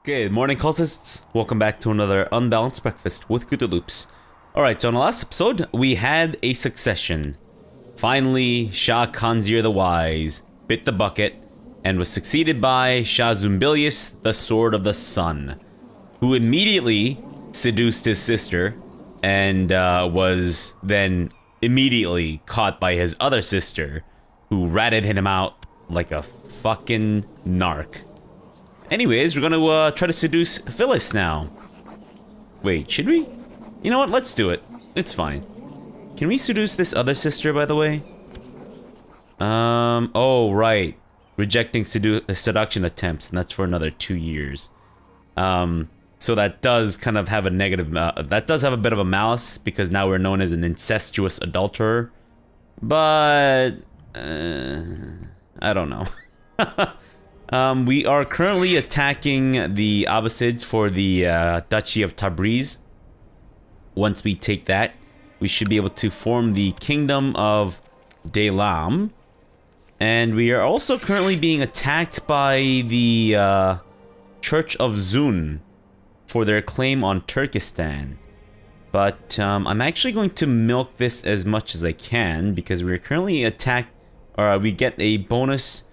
Good morning, cultists. Welcome back to another Unbalanced Breakfast with CthuLoops. Alright, so in the last episode, we had a succession. Finally, Shah Khanzir the Wise bit the bucket and was succeeded by Shah Zunbilius, the Sword of the Sun, who immediately seduced his sister and was then immediately caught by his other sister, who ratted him out like a fucking narc. Anyways, we're gonna try to seduce Phyllis now. Wait, should we? You know what? Let's do it. It's fine. Can we seduce this other sister, by the way? Oh, right. Rejecting seduction attempts, and that's for another 2 years. So that does kind of have a negative, that does have a bit of a malice, because now we're known as an incestuous adulterer. But, I don't know. We are currently attacking the Abbasids for the Duchy of Tabriz. Once we take that, we should be able to form the Kingdom of Daylam. And we are also currently being attacked by the Church of Zun for their claim on Turkestan. But I'm actually going to milk this as much as I can, because we're currently attacked, or we get a bonus,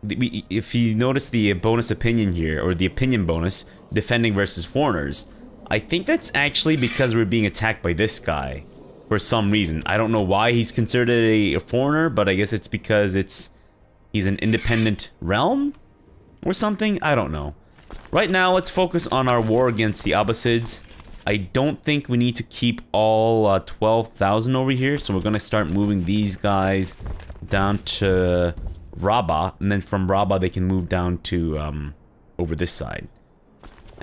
if you notice the bonus opinion here, or the opinion bonus, defending versus foreigners, I think that's actually because we're being attacked by this guy for some reason. I don't know why he's considered a foreigner, but I guess it's because he's an independent realm or something. I don't know. Right now, let's focus on our war against the Abbasids. I don't think we need to keep all 12,000 over here, so we're gonna start moving these guys down to Rabbah, and then from Rabbah they can move down to over this side.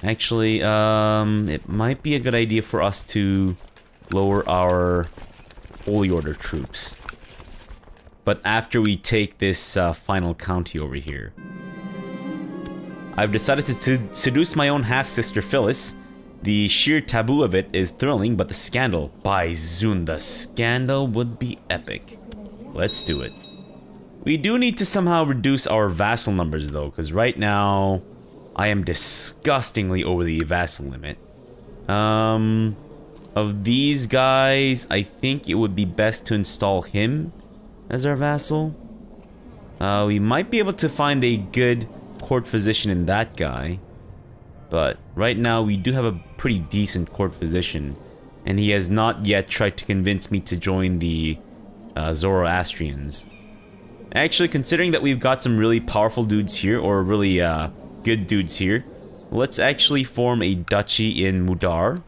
Actually, it might be a good idea for us to lower our Holy Order troops, but after we take this final county over here. I've decided to seduce my own half-sister Phyllis. The sheer taboo of it is thrilling, but the scandal, by Zun, the scandal would be epic. Let's do it. We do need to somehow reduce our vassal numbers though, because right now I am disgustingly over the vassal limit. Of these guys, I think it would be best to install him as our vassal. We might be able to find a good court physician in that guy, but right now we do have a pretty decent court physician, and he has not yet tried to convince me to join the Zoroastrians. Actually, considering that we've got some really powerful dudes here, or really good dudes here, let's actually form a duchy in Mudar,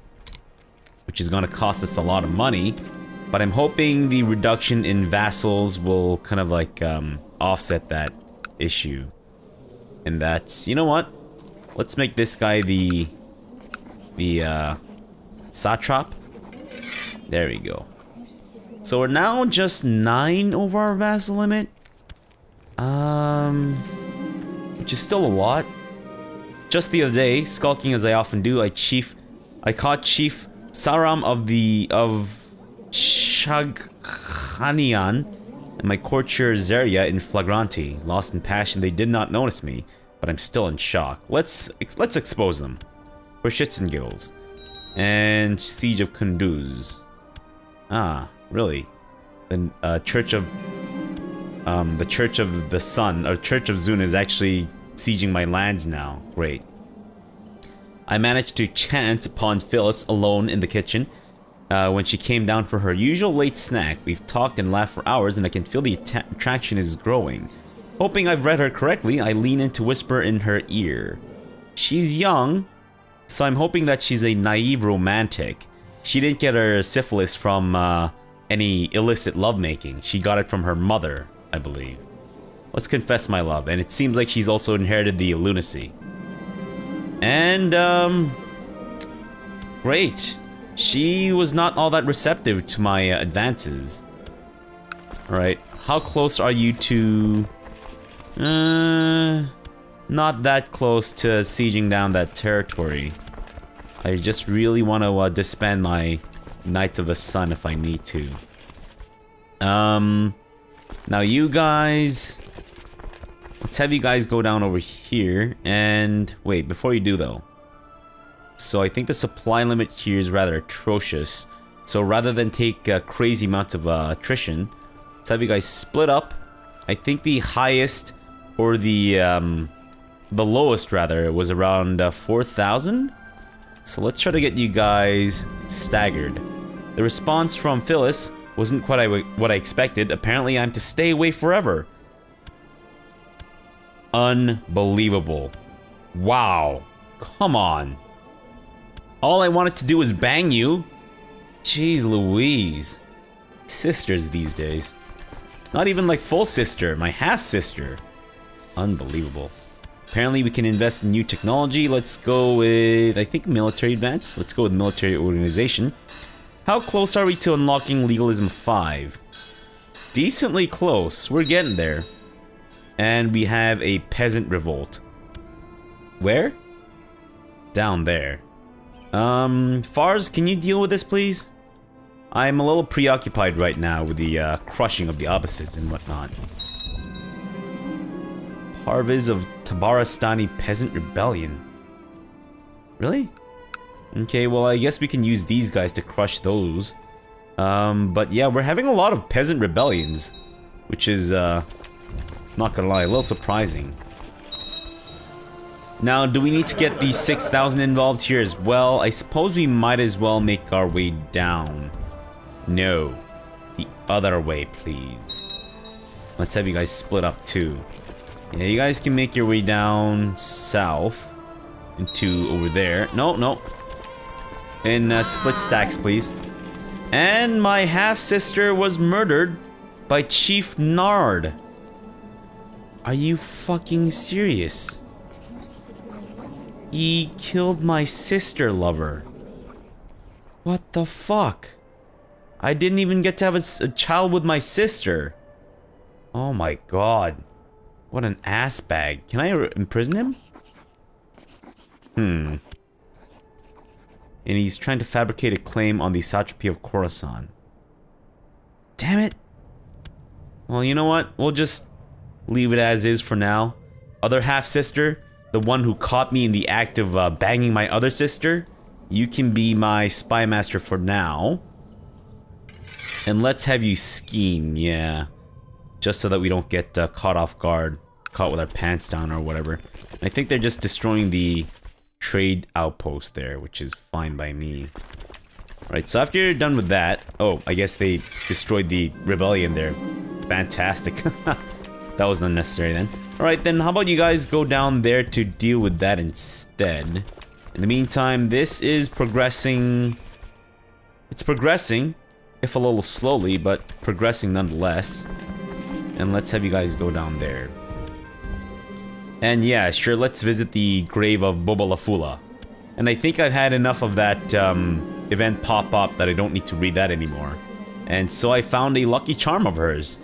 which is going to cost us a lot of money, but I'm hoping the reduction in vassals will kind of like offset that issue. And that's, you know what? Let's make this guy the satrap. There we go. So we're now just 9 over our vassal limit. Which is still a lot. Just the other day, skulking as I often do, I caught Chief Saram of Shaghanian and my courtier Zeria in flagranti. Lost in passion, they did not notice me, but I'm still in shock. Let's expose them for shits and giggles. And Siege of Kunduz. Ah, really? The Church of the Sun, or Church of Zun, is actually sieging my lands now. Great. I managed to chance upon Phyllis alone in the kitchen when she came down for her usual late snack. We've talked and laughed for hours, and I can feel the attraction is growing. Hoping I've read her correctly, I lean in to whisper in her ear. She's young, so I'm hoping that she's a naive romantic. She didn't get her syphilis from any illicit lovemaking. She got it from her mother, I believe. Let's confess my love, and it seems like she's also inherited the lunacy. And, great. She was not all that receptive to my advances. Alright, how close are you to... not that close to sieging down that territory. I just really want to disband my Knights of the Sun if I need to. Now you guys... Let's have you guys go down over here. And wait, before you do though. So I think the supply limit here is rather atrocious. So rather than take crazy amounts of attrition, let's have you guys split up. I think the highest, or the lowest rather, was around 4,000. So let's try to get you guys staggered. The response from Phyllis wasn't quite what I expected. Apparently I'm to stay away forever. Unbelievable. Wow. Come on. All I wanted to do was bang you. Jeez Louise. Sisters these days. Not even like full sister, my half sister. Unbelievable. Apparently we can invest in new technology. Let's go with, I think, military advance. Let's go with military organization. How close are we to unlocking legalism 5? Decently close. We're getting there. And we have a peasant revolt. Where? Down there. Fars, can you deal with this, please? I'm a little preoccupied right now with the crushing of the opposites and whatnot. Parviz of Tabarastani Peasant Rebellion. Really? Okay, well, I guess we can use these guys to crush those. But yeah, we're having a lot of peasant rebellions, which is, not gonna lie, a little surprising. Now, do we need to get the 6,000 involved here as well? I suppose we might as well make our way down. No. The other way, please. Let's have you guys split up too. Yeah, you guys can make your way down south into over there. No, no. In split stacks, please. And my half-sister was murdered by Chief Nard. Are you fucking serious? He killed my sister lover. What the fuck? I didn't even get to have a child with my sister. Oh my god. What an ass bag. Can I imprison him? And he's trying to fabricate a claim on the satrapy of Khorasan. Damn it. Well, you know what? We'll just leave it as is for now. Other half-sister, the one who caught me in the act of banging my other sister, you can be my spy master for now. And let's have you scheme, yeah. Just so that we don't get caught off guard, caught with our pants down or whatever. I think they're just destroying the trade outpost there, which is fine by me. Alright, so after you're done with that... Oh, I guess they destroyed the rebellion there. Fantastic. That was unnecessary then. Alright, then how about you guys go down there to deal with that instead. In the meantime, this is progressing... It's progressing, if a little slowly, but progressing nonetheless. And let's have you guys go down there. And yeah, sure, let's visit the grave of Bobalafula. And I think I've had enough of that event pop up that I don't need to read that anymore. And so I found a lucky charm of hers.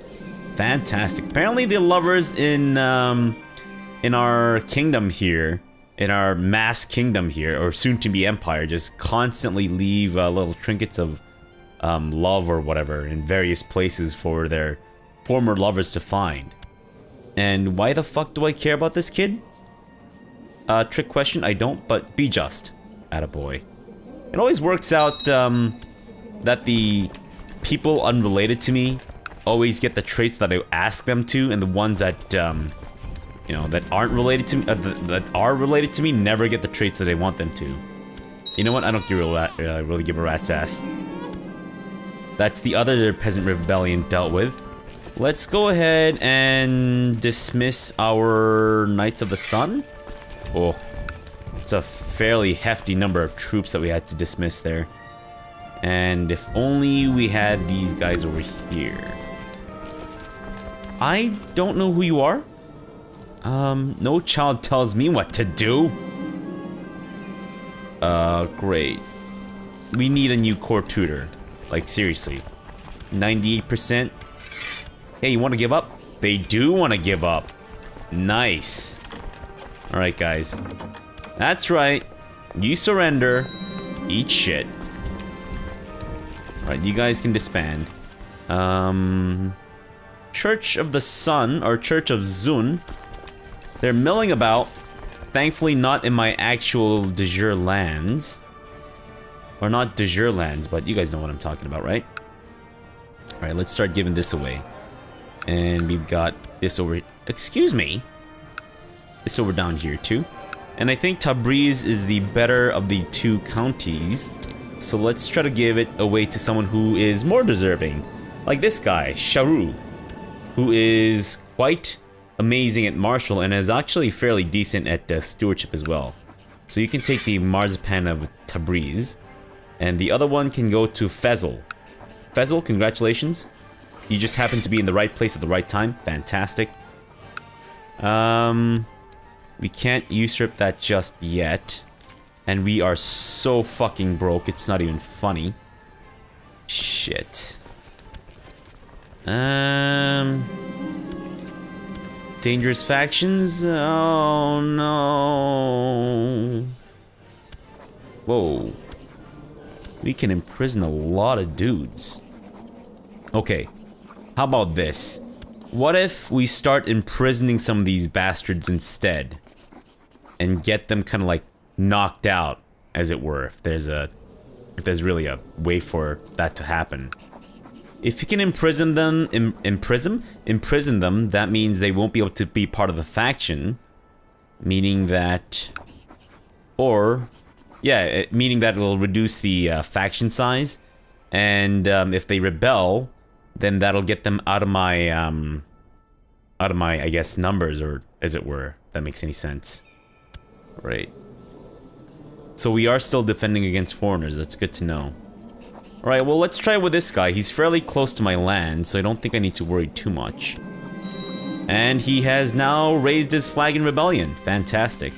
Fantastic. Apparently the lovers in our kingdom here, in our mass kingdom here, or soon-to-be empire, just constantly leave little trinkets of love or whatever in various places for their former lovers to find. And why the fuck do I care about this kid? Trick question, I don't, but be just. Attaboy. It always works out that the people unrelated to me always get the traits that I ask them to, and the ones that, you know, that aren't related to me, that are related to me, never get the traits that I want them to. You know what? I don't really give a rat's ass. That's the other peasant rebellion dealt with. Let's go ahead and dismiss our Knights of the Sun. Oh, it's a fairly hefty number of troops that we had to dismiss there. And if only we had these guys over here. I don't know who you are. No child tells me what to do. Great. We need a new core tutor. Like, seriously. 98%. Hey, you want to give up? They do want to give up. Nice. Alright, guys. That's right. You surrender. Eat shit. Alright, you guys can disband. Church of the Sun, or Church of Zun. They're milling about. Thankfully not in my actual de jure lands. Or not de jure lands, but you guys know what I'm talking about, right? Alright, let's start giving this away. And we've got this over... Excuse me? This over down here, too. And I think Tabriz is the better of the two counties. So let's try to give it away to someone who is more deserving. Like this guy, Sharu. Who is quite amazing at martial and is actually fairly decent at stewardship as well. So you can take the Marzipan of Tabriz. And the other one can go to Fezzle. Fezzle, congratulations. You just happen to be in the right place at the right time. Fantastic. We can't usurp that just yet. And we are so fucking broke, it's not even funny. Shit. Dangerous factions? Oh no. Whoa. We can imprison a lot of dudes. Okay. How about this? What if we start imprisoning some of these bastards instead? And get them kind of like knocked out, as it were, if there's really a way for that to happen. If you can imprison them, imprison them, that means they won't be able to be part of the faction. Meaning that... Or... Yeah, meaning that it'll reduce the faction size. And if they rebel, then that'll get them out of my, I guess, numbers, or as it were, if that makes any sense. Right. So we are still defending against foreigners, that's good to know. Alright, well let's try with this guy. He's fairly close to my land, so I don't think I need to worry too much. And he has now raised his flag in rebellion. Fantastic.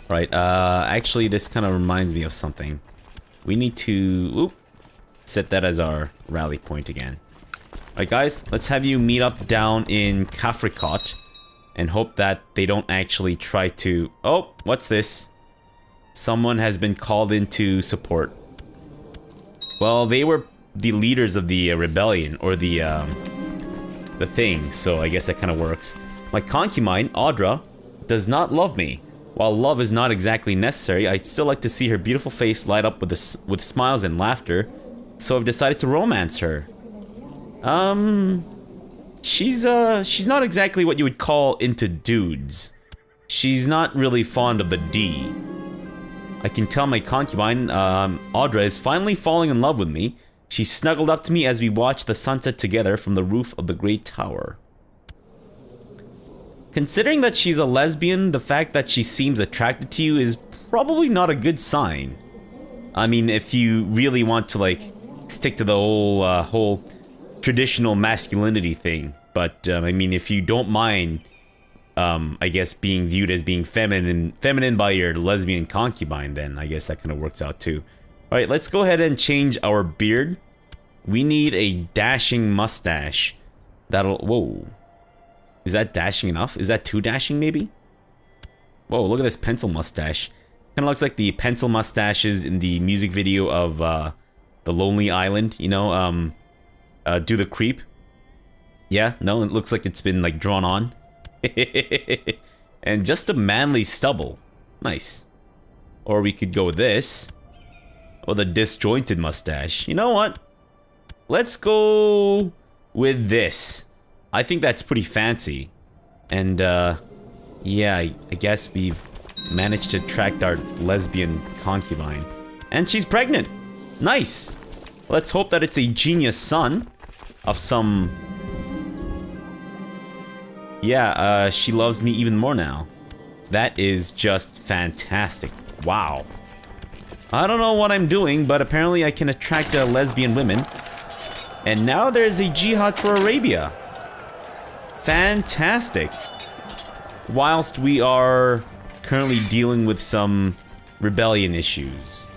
Right, actually this kind of reminds me of something. We need to, set that as our rally point again. Alright guys, let's have you meet up down in Kafrikot. And hope that they don't actually try to... Oh, what's this? Someone has been called into support. Well, they were the leaders of the rebellion, or the thing, so I guess that kind of works. My concubine, Audra, does not love me. While love is not exactly necessary, I'd still like to see her beautiful face light up with smiles and laughter, so I've decided to romance her. She's not exactly what you would call into dudes. She's not really fond of the D. I can tell my concubine, Audra, is finally falling in love with me. She snuggled up to me as we watched the sunset together from the roof of the great tower. Considering that she's a lesbian, the fact that she seems attracted to you is probably not a good sign. I mean, if you really want to, like, stick to the whole traditional masculinity thing. But, I mean, if you don't mind, I guess, being viewed as being feminine by your lesbian concubine, then I guess that kind of works out too. Alright, let's go ahead and change our beard. We need a dashing mustache. That'll... Whoa. Is that dashing enough? Is that too dashing, maybe? Whoa, look at this pencil mustache. Kind of looks like the pencil mustaches in the music video of, The Lonely Island, you know, Do the Creep. Yeah, no, it looks like it's been, like, drawn on. And just a manly stubble. Nice. Or we could go with this. Or the disjointed mustache. You know what? Let's go with this. I think that's pretty fancy. And, yeah, I guess we've managed to attract our lesbian concubine. And she's pregnant. Nice. Let's hope that it's a genius son of some... Yeah, she loves me even more now. That is just fantastic. Wow. I don't know what I'm doing, but apparently I can attract lesbian women. And now there's a jihad for Arabia. Fantastic. Whilst we are currently dealing with some rebellion issues.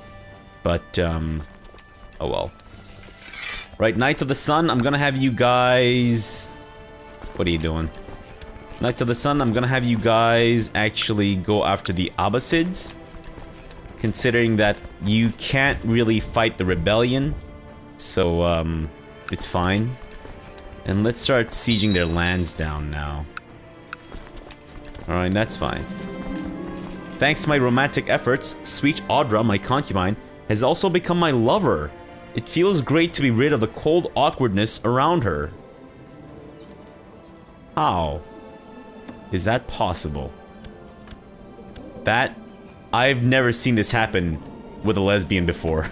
But, oh well. Right, Knights of the Sun, I'm gonna have you guys... What are you doing? Knights of the Sun, I'm gonna have you guys actually go after the Abbasids. Considering that you can't really fight the rebellion. So, it's fine. And let's start sieging their lands down now. Alright, that's fine. Thanks to my romantic efforts, sweet Audra, my concubine, has also become my lover. It feels great to be rid of the cold awkwardness around her. How is that possible? That... I've never seen this happen with a lesbian before.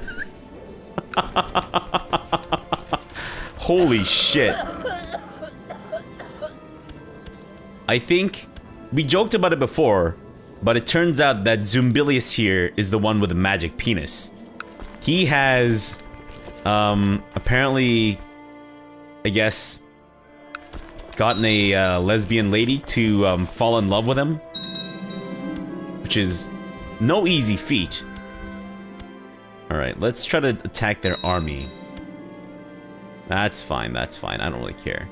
Holy shit. I think we joked about it before, but it turns out that Zunbilius here is the one with the magic penis. He has, apparently, I guess, gotten a lesbian lady to fall in love with him, which is no easy feat. Alright, let's try to attack their army. That's fine, that's fine. I don't really care.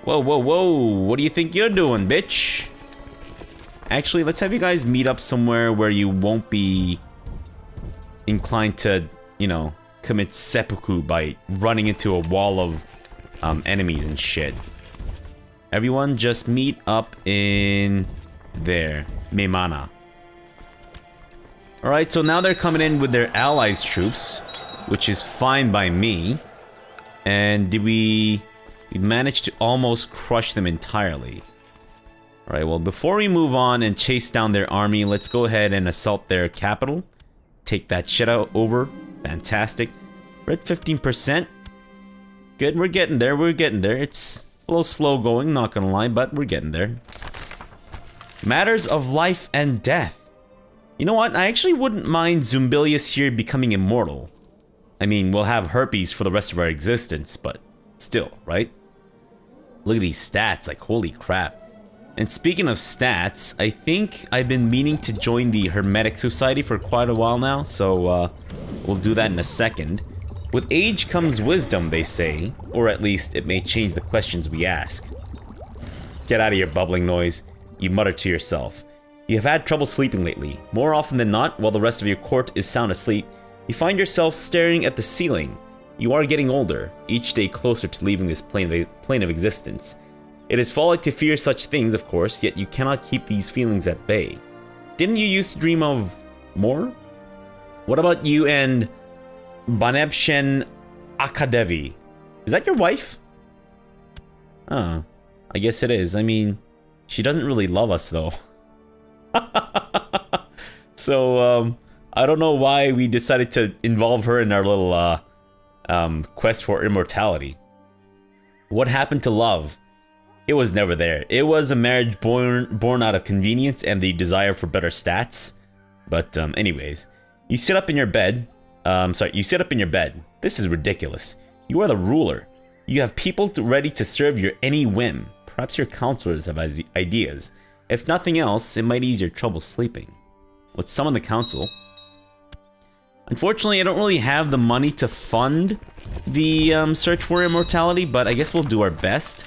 Whoa, whoa, whoa. What do you think you're doing, bitch? Actually, let's have you guys meet up somewhere where you won't be inclined to, you know, commit seppuku by running into a wall of enemies and shit. Everyone just meet up in there. Memana. Alright, so now they're coming in with their allies' troops, which is fine by me. And did we managed to almost crush them entirely. Alright, well, before we move on and chase down their army, let's go ahead and assault their capital. Take that shit out over. Fantastic. We're at 15%. Good, we're getting there, we're getting there. It's a little slow going, not gonna lie, but we're getting there. Matters of life and death. You know what? I actually wouldn't mind Zunbilius here becoming immortal. I mean, we'll have herpes for the rest of our existence, but still, right? Look at these stats, like holy crap. And speaking of stats, I think I've been meaning to join the Hermetic Society for quite a while now, so we'll do that in a second. With age comes wisdom, they say, or at least it may change the questions we ask. Get out of your bubbling noise, you mutter to yourself. You have had trouble sleeping lately. More often than not, while the rest of your court is sound asleep, you find yourself staring at the ceiling. You are getting older, each day closer to leaving this plane of existence. It is folly to fear such things, of course, yet you cannot keep these feelings at bay. Didn't you used to dream of more? What about you and Banebshen Akadevi? Is that your wife? Oh, I guess it is. I mean, she doesn't really love us, though. So, I don't know why we decided to involve her in our little, quest for immortality. What happened to love? It was never there. It was a marriage born out of convenience and the desire for better stats. But, anyways. You sit up in your bed. You sit up in your bed. This is ridiculous. You are the ruler. You have people ready to serve your any whim. Perhaps your counselors have ideas. If nothing else, it might ease your trouble sleeping. Let's summon the council. Unfortunately, I don't really have the money to fund the search for immortality, but I guess we'll do our best.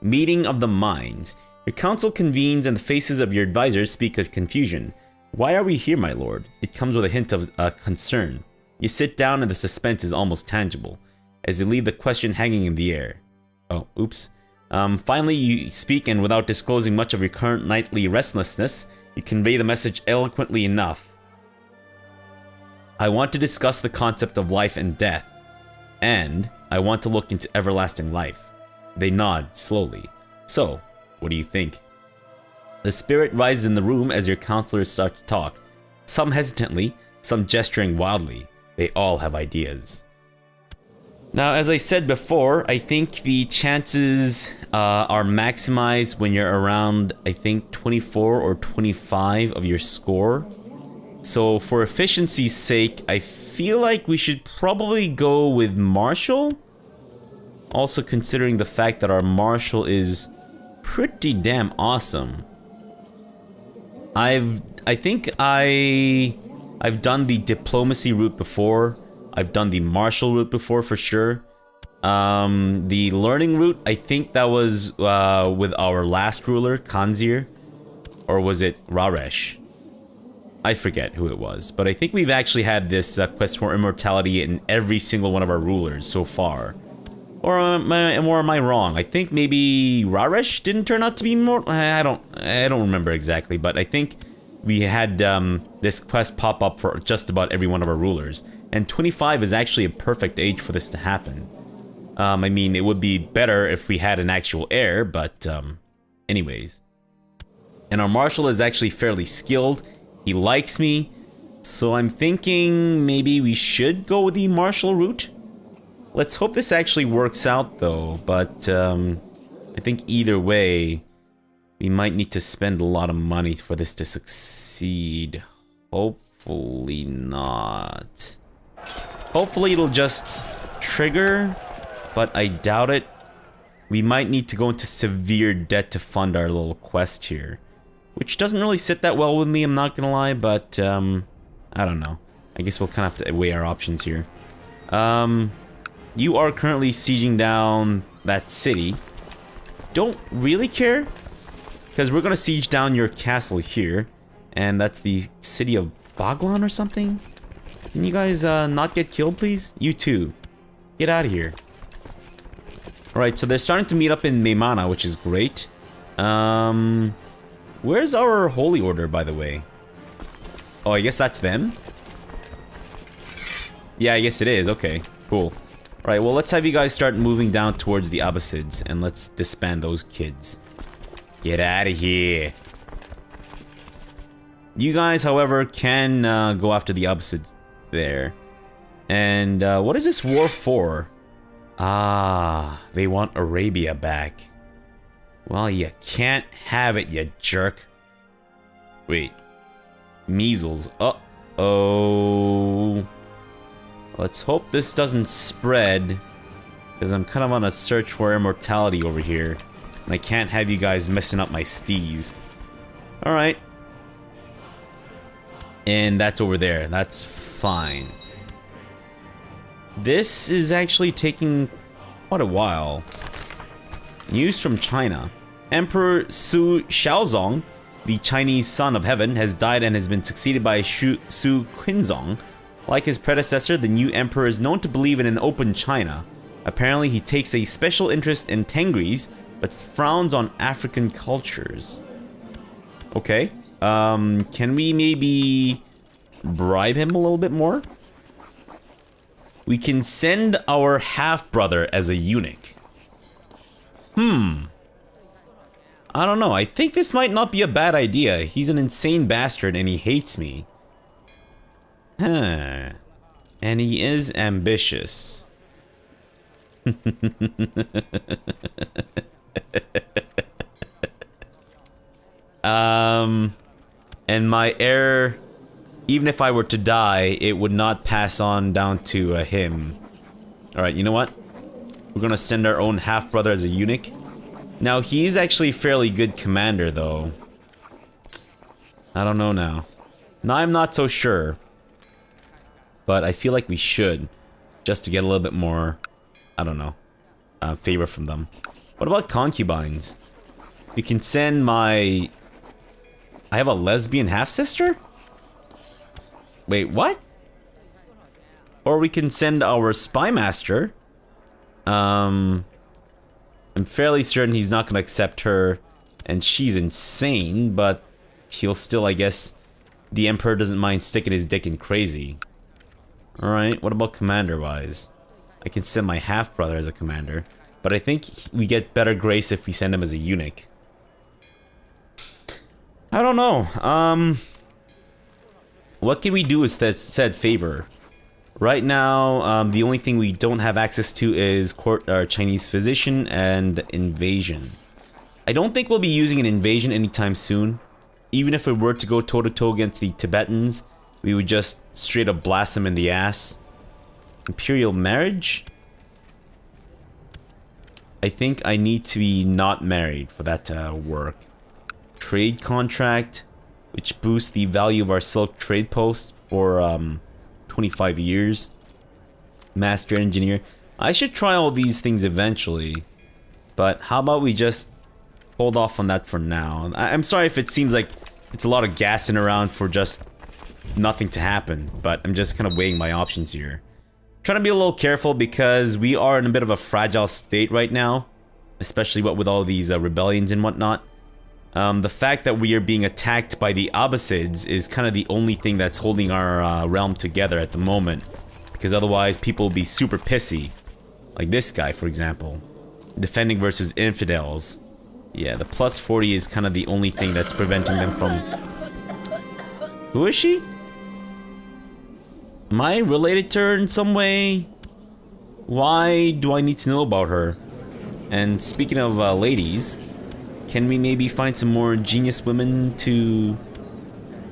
Meeting of the minds. Your council convenes and the faces of your advisors speak of confusion. Why are we here, my lord? It comes with a hint of concern. You sit down and the suspense is almost tangible, as you leave the question hanging in the air. Oh, oops. Finally, you speak, and without disclosing much of your current nightly restlessness, you convey the message eloquently enough. I want to discuss the concept of life and death, and I want to look into everlasting life. They nod slowly. So, what do you think? The spirit rises in the room as your counselors start to talk. Some hesitantly, some gesturing wildly. They all have ideas. Now, as I said before, I think the chances are maximized when you're around, I think, 24 or 25 of your score. So for efficiency's sake, I feel like we should probably go with Marshall. Also considering the fact that our Marshall is pretty damn awesome. I've done the diplomacy route before. I've done the martial route before for sure. The learning route, I think that was with our last ruler, Kanzir. Or was it Raresh? I forget who it was. But I think we've actually had this quest for immortality in every single one of our rulers so far. Or am I wrong? I think maybe Raresh didn't turn out to be more. I don't remember exactly, but I think we had this quest pop up for just about every one of our rulers, and 25 is actually a perfect age for this to happen. I mean, it would be better if we had an actual heir, but anyways. And our marshal is actually fairly skilled. He likes me, so I'm thinking maybe we should go the marshal route. Let's hope this actually works out, though, but I think either way, we might need to spend a lot of money for this to succeed. Hopefully not. Hopefully it'll just trigger, but I doubt it. We might need to go into severe debt to fund our little quest here, which doesn't really sit that well with me, I'm not gonna lie, but I don't know. I guess we'll kind of have to weigh our options here. You are currently sieging down that city. Don't really care, because we're gonna siege down your castle here, and that's the city of Baglan or something. Can you guys not get killed, please? You too. Get out of here. Alright, so they're starting to meet up in Meimana, which is great. Where's our holy order, by the way? Oh, I guess that's them? Yeah, I guess it is. Okay, cool. Alright, well, let's have you guys start moving down towards the Abbasids, and let's disband those kids. Get out of here. You guys, however, can go after the Abbasids there. And what is this war for? Ah, they want Arabia back. Well, you can't have it, you jerk. Wait. Measles. Uh-oh. Let's hope this doesn't spread, because I'm kind of on a search for immortality over here, and I can't have you guys messing up my steez. Alright. And that's over there. That's fine. This is actually taking quite a while. News from China. Emperor Su Shaozong, the Chinese son of heaven, has died and has been succeeded by Su Qinzong. Like his predecessor, the new emperor is known to believe in an open China. Apparently, he takes a special interest in Tengris, but frowns on African cultures. Okay. Can we maybe bribe him a little bit more? We can send our half-brother as a eunuch. I don't know. I think this might not be a bad idea. He's an insane bastard and he hates me. Huh. And he is ambitious. And my heir, even if I were to die, it would not pass on down to him. Alright, you know what? We're gonna send our own half-brother as a eunuch. Now, he's actually a fairly good commander, though. I don't know now. Now, I'm not so sure. But I feel like we should. Just to get a little bit more, I don't know, favor from them. What about concubines? We can send my... I have a lesbian half-sister? Wait, what? Or we can send our spy master. I'm fairly certain he's not going to accept her, and she's insane, but he'll still, I guess, the Emperor doesn't mind sticking his dick in crazy. Alright, what about commander-wise? I can send my half-brother as a commander, but I think we get better grace if we send him as a eunuch. I don't know. What can we do with that said favor? Right now, the only thing we don't have access to is court our Chinese physician and invasion. I don't think we'll be using an invasion anytime soon. Even if we were to go toe-to-toe against the Tibetans, we would just straight up blast them in the ass. Imperial marriage? I think I need to be not married for that to work. Trade contract, which boosts the value of our silk trade post for 25 years. Master engineer. I should try all these things eventually, but how about we just hold off on that for now. I'm sorry if it seems like it's a lot of gassing around for just nothing to happen, but I'm just kind of weighing my options here. Trying to be a little careful because we are in a bit of a fragile state right now. Especially what with all these rebellions and whatnot. The fact that we are being attacked by the Abbasids is kind of the only thing that's holding our realm together at the moment. Because otherwise people will be super pissy. Like this guy, for example. Defending versus infidels. Yeah, the plus 40 is kind of the only thing that's preventing them from... Who is she? Am I related to her in some way? Why do I need to know about her? And speaking of ladies, can we maybe find some more genius women to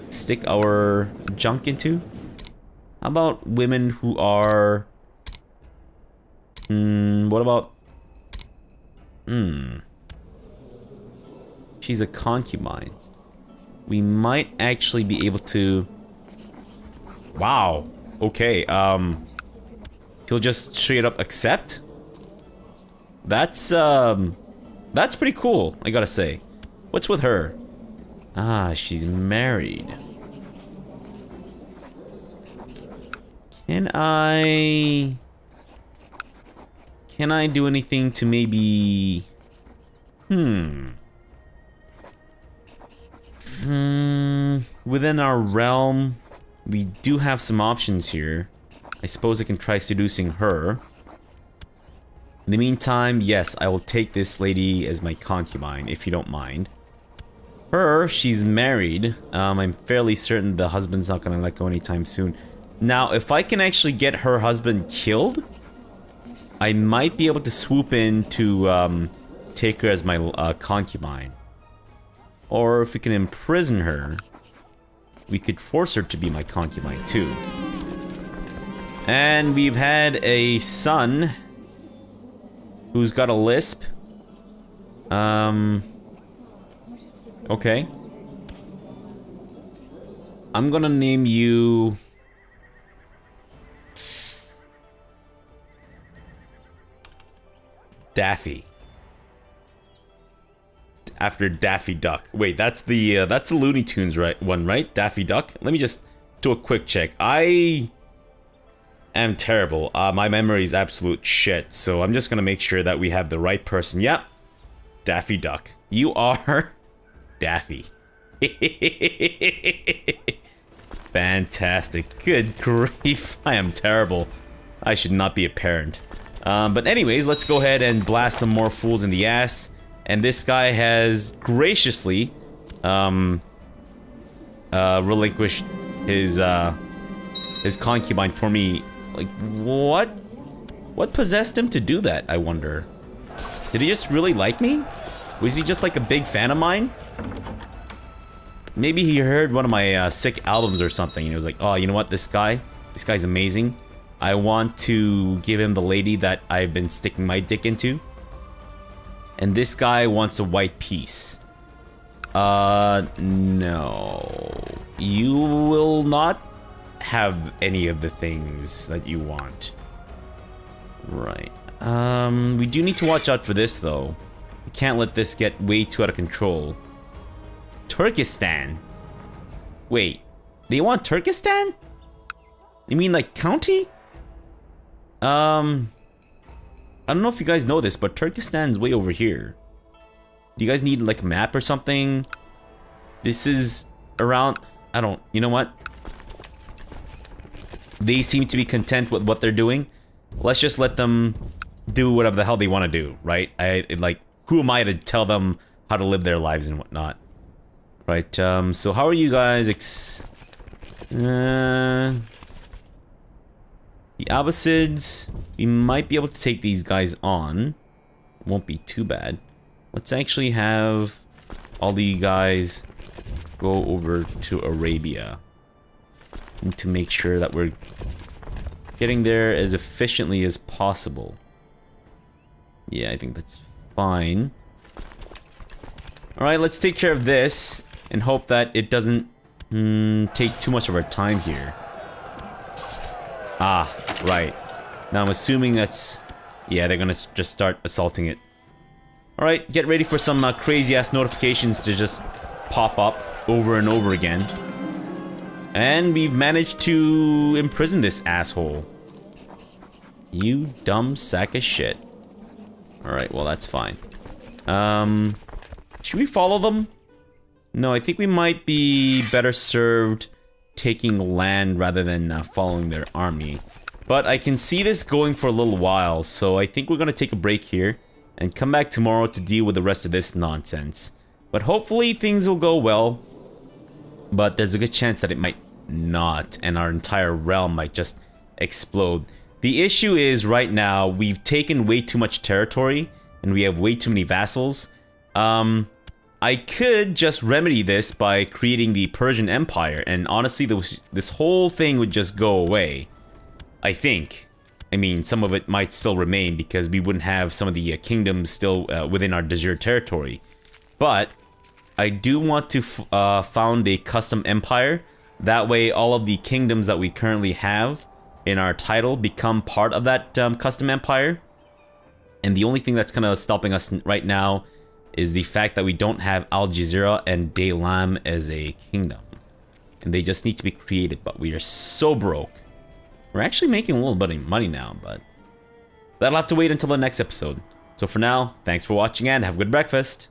stick our junk into? How about women who are... what about... She's a concubine. We might actually be able to... Wow. Okay, he'll just straight up accept? That's pretty cool, I gotta say. What's with her? Ah, she's married. Can I do anything to maybe... Within our realm, we do have some options here. I suppose I can try seducing her. In the meantime, yes, I will take this lady as my concubine, if you don't mind. Her, she's married. I'm fairly certain the husband's not gonna let go anytime soon. Now, if I can actually get her husband killed, I might be able to swoop in to take her as my concubine. Or if we can imprison her, we could force her to be my concubine too. And we've had a son who's got a lisp. Okay. I'm gonna name you... Daffy. After Daffy Duck. Wait, that's the Looney Tunes one, right? Daffy Duck? Let me just do a quick check. I am terrible. My memory is absolute shit, so I'm just gonna make sure that we have the right person. Yep. Daffy Duck. You are Daffy. Fantastic. Good grief. I am terrible. I should not be a parent. But anyways, let's go ahead and blast some more fools in the ass. And this guy has graciously relinquished his concubine for me. Like, what? What possessed him to do that, I wonder? Did he just really like me? Was he just like a big fan of mine? Maybe he heard one of my sick albums or something and he was like, oh, you know what, this guy's amazing. I want to give him the lady that I've been sticking my dick into. And this guy wants a white piece. No. You will not have any of the things that you want. Right. We do need to watch out for this, though. We can't let this get way too out of control. Turkestan. Wait. They want Turkestan? You mean like county? I don't know if you guys know this, but Turkestan's way over here. Do you guys need like a map or something? This is around... You know what? They seem to be content with what they're doing. Let's just let them do whatever the hell they want to do, right? Who am I to tell them how to live their lives and whatnot? Right, so how are you guys the Abbasids, we might be able to take these guys on. Won't be too bad. Let's actually have all the guys go over to Arabia. Need to make sure that we're getting there as efficiently as possible. Yeah, I think that's fine. Alright, let's take care of this and hope that it doesn't take too much of our time here. Ah, right. Now I'm assuming that's... Yeah, they're gonna just start assaulting it. Alright, get ready for some crazy-ass notifications to just pop up over and over again. And we've managed to imprison this asshole. You dumb sack of shit. Alright, well, that's fine. Should we follow them? No, I think we might be better served taking land rather than following their army. But I can see this going for a little while, so I think we're gonna take a break here and come back tomorrow to deal with the rest of this nonsense. But hopefully things will go well. But there's a good chance that it might not, and our entire realm might just explode. The issue is, right now, we've taken way too much territory, and we have way too many vassals. I could just remedy this by creating the Persian Empire, and honestly, this whole thing would just go away. I think. I mean, some of it might still remain, because we wouldn't have some of the kingdoms still within our de jure territory. But I do want to found a custom empire. That way, all of the kingdoms that we currently have in our title become part of that custom empire. And the only thing that's kind of stopping us right now is the fact that we don't have Al Jazeera and Daylam as a kingdom. And they just need to be created, but we are so broke. We're actually making a little bit of money now, but that'll have to wait until the next episode. So for now, thanks for watching and have a good breakfast.